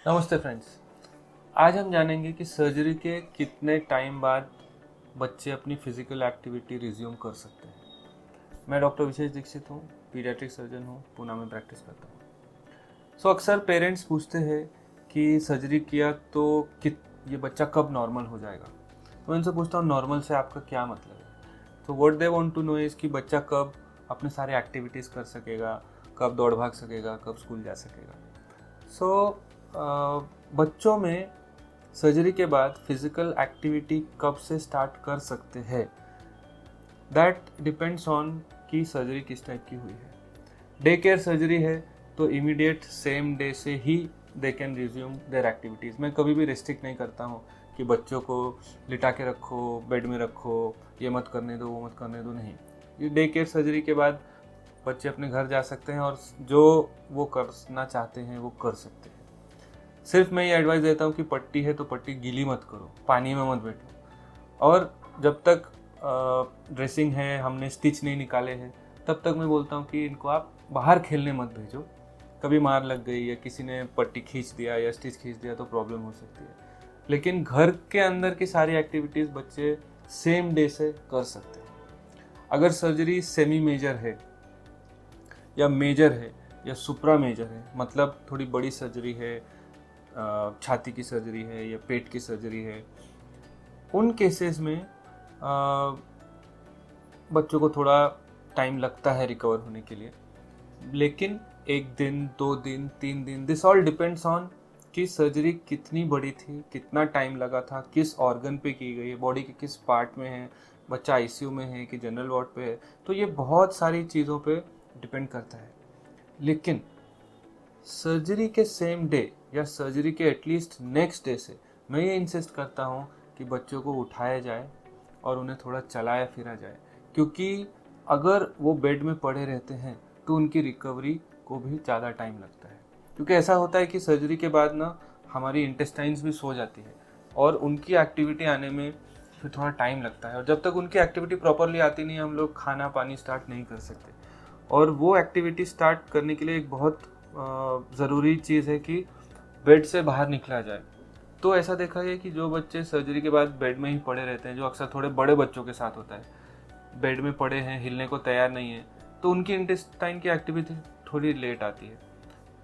नमस्ते फ्रेंड्स। आज हम जानेंगे कि सर्जरी के कितने टाइम बाद बच्चे अपनी फिजिकल एक्टिविटी रिज्यूम कर सकते हैं। मैं डॉक्टर विशेष दीक्षित हूँ, पीडियाट्रिक सर्जन हूँ, पुणे में प्रैक्टिस करता हूँ। अक्सर पेरेंट्स पूछते हैं कि सर्जरी किया तो ये बच्चा कब नॉर्मल हो जाएगा। तो इनसे पूछता हूँ नॉर्मल से आपका क्या मतलब है। तो what they want to know is कि बच्चा कब अपने सारे एक्टिविटीज़ कर सकेगा, कब दौड़ भाग सकेगा, कब स्कूल जा सकेगा। बच्चों में सर्जरी के बाद फिजिकल एक्टिविटी कब से स्टार्ट कर सकते हैं, दैट डिपेंड्स ऑन कि सर्जरी किस टाइप की हुई है। डे केयर सर्जरी है तो इमीडिएट सेम डे से ही they can resume their activities. मैं कभी भी रिस्ट्रिक्ट नहीं करता हूँ कि बच्चों को लिटा के रखो, बेड में रखो, ये मत करने दो, वो मत करने दो, नहीं। ये डे केयर सर्जरी के बाद बच्चे अपने घर जा सकते हैं और जो वो करना चाहते हैं वो कर सकते हैं। सिर्फ मैं ये एडवाइस देता हूँ कि पट्टी है तो पट्टी गीली मत करो, पानी में मत बैठो। और जब तक ड्रेसिंग है, हमने स्टिच नहीं निकाले हैं, तब तक मैं बोलता हूँ कि इनको आप बाहर खेलने मत भेजो। कभी मार लग गई या किसी ने पट्टी खींच दिया या स्टिच खींच दिया तो प्रॉब्लम हो सकती है। लेकिन घर के अंदर की सारी एक्टिविटीज़ बच्चे सेम डे से कर सकते हैं। अगर सर्जरी सेमी मेजर है या मेजर है या सुप्रा मेजर है, मतलब थोड़ी बड़ी सर्जरी है, छाती की सर्जरी है या पेट की सर्जरी है, उन केसेस में बच्चों को थोड़ा टाइम लगता है रिकवर होने के लिए। लेकिन 1 दिन, 2 दिन, 3 दिन, दिस ऑल डिपेंड्स ऑन कि सर्जरी कितनी बड़ी थी, कितना टाइम लगा था, किस ऑर्गन पे की गई है, बॉडी के किस पार्ट में है, बच्चा आईसीयू में है कि जनरल वार्ड पे है। तो ये बहुत सारी चीज़ों पे डिपेंड करता है। लेकिन सर्जरी के सेम डे या सर्जरी के एटलीस्ट नेक्स्ट डे से मैं ये इंसिस्ट करता हूँ कि बच्चों को उठाया जाए और उन्हें थोड़ा चलाया फिरा जाए, क्योंकि अगर वो बेड में पड़े रहते हैं तो उनकी रिकवरी को भी ज़्यादा टाइम लगता है। क्योंकि ऐसा होता है कि सर्जरी के बाद ना हमारी इंटेस्टाइन्स भी सो जाती है और उनकी एक्टिविटी आने में फिर थोड़ा टाइम लगता है, और जब तक उनकी एक्टिविटी प्रॉपरली आती नहीं हम लोग खाना पानी स्टार्ट नहीं कर सकते। और वो एक्टिविटी स्टार्ट करने के लिए एक बहुत ज़रूरी चीज़ है कि बेड से बाहर निकला जाए। तो ऐसा देखा गया कि जो बच्चे सर्जरी के बाद बेड में ही पड़े रहते हैं, जो अक्सर थोड़े बड़े बच्चों के साथ होता है, बेड में पड़े हैं, हिलने को तैयार नहीं है, तो उनकी इंटेस्टाइन की एक्टिविटी थोड़ी लेट आती है।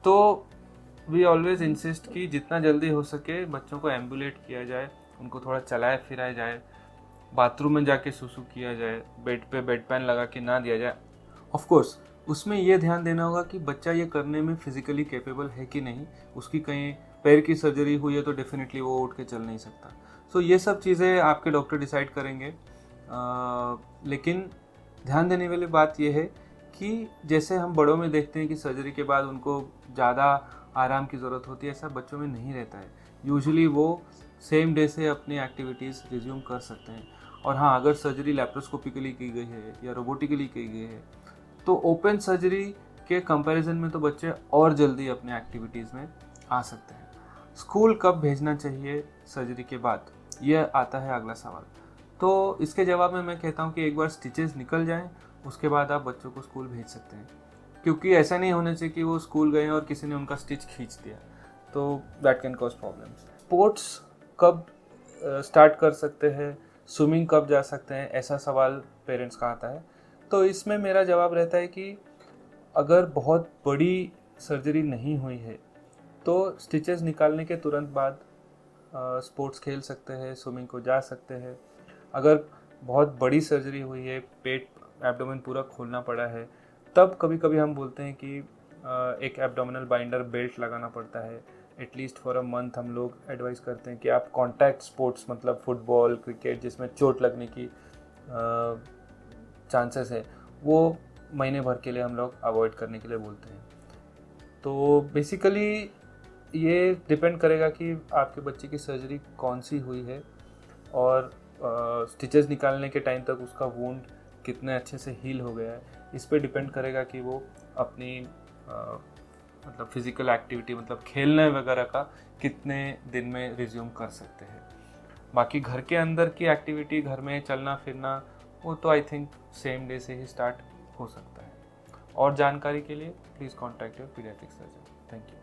तो वी ऑलवेज इंसिस्ट कि जितना जल्दी हो सके बच्चों को एम्बुलेट किया जाए, उनको थोड़ा चलाया फिराया जाए, बाथरूम में जाके सुसु किया जाए, बेड पे बेड पैन लगा के ना दिया जाए। ऑफ कोर्स उसमें यह ध्यान देना होगा कि बच्चा ये करने में फिजिकली कैपेबल है कि नहीं। उसकी कहीं पैर की सर्जरी हुई है तो डेफिनेटली वो उठ के चल नहीं सकता। ये सब चीज़ें आपके डॉक्टर डिसाइड करेंगे। लेकिन ध्यान देने वाली बात यह है कि जैसे हम बड़ों में देखते हैं कि सर्जरी के बाद उनको ज़्यादा आराम की ज़रूरत होती है, ऐसा बच्चों में नहीं रहता है। यूजुअली वो सेम डे से अपनी एक्टिविटीज़ रिज्यूम कर सकते हैं। और हाँ, अगर सर्जरी लैप्रोस्कोपिकली की गई है या रोबोटिकली की गई है तो ओपन सर्जरी के कंपैरिजन में तो बच्चे और जल्दी अपने एक्टिविटीज़ में आ सकते हैं। स्कूल कब भेजना चाहिए सर्जरी के बाद, यह आता है अगला सवाल। तो इसके जवाब में मैं कहता हूँ कि एक बार स्टिचेस निकल जाएं उसके बाद आप बच्चों को स्कूल भेज सकते हैं। क्योंकि ऐसा नहीं होना चाहिए कि वो स्कूल गए और किसी ने उनका स्टिच खींच दिया, तो that can cause problems. Sports कब स्टार्ट कर सकते हैं, स्विमिंग कब जा सकते हैं, ऐसा सवाल पेरेंट्स का आता है। तो इसमें मेरा जवाब रहता है कि अगर बहुत बड़ी सर्जरी नहीं हुई है तो स्टिचेस निकालने के तुरंत बाद स्पोर्ट्स खेल सकते हैं, स्विमिंग को जा सकते हैं। अगर बहुत बड़ी सर्जरी हुई है, पेट एब्डोमेन पूरा खोलना पड़ा है, तब कभी कभी हम बोलते हैं कि एक एब्डोमिनल बाइंडर बेल्ट लगाना पड़ता है। एटलीस्ट फॉर अ मंथ हम लोग एडवाइस करते हैं कि आप कॉन्टैक्ट स्पोर्ट्स, मतलब फुटबॉल, क्रिकेट, जिसमें चोट लगने की चांसेस है, वो महीने भर के लिए हम लोग अवॉइड करने के लिए बोलते हैं। तो बेसिकली ये डिपेंड करेगा कि आपके बच्चे की सर्जरी कौन सी हुई है और स्टिचेस निकालने के टाइम तक उसका वुंड कितने अच्छे से हील हो गया है। इस पे डिपेंड करेगा कि वो अपनी मतलब फिज़िकल एक्टिविटी, मतलब खेलने वगैरह का कितने दिन में रिज्यूम कर सकते हैं। बाकी घर के अंदर की एक्टिविटी, घर में चलना फिरना, वो तो आई थिंक सेम डे से ही स्टार्ट हो सकता है। और जानकारी के लिए please contact your paediatric surgeon. Thank you.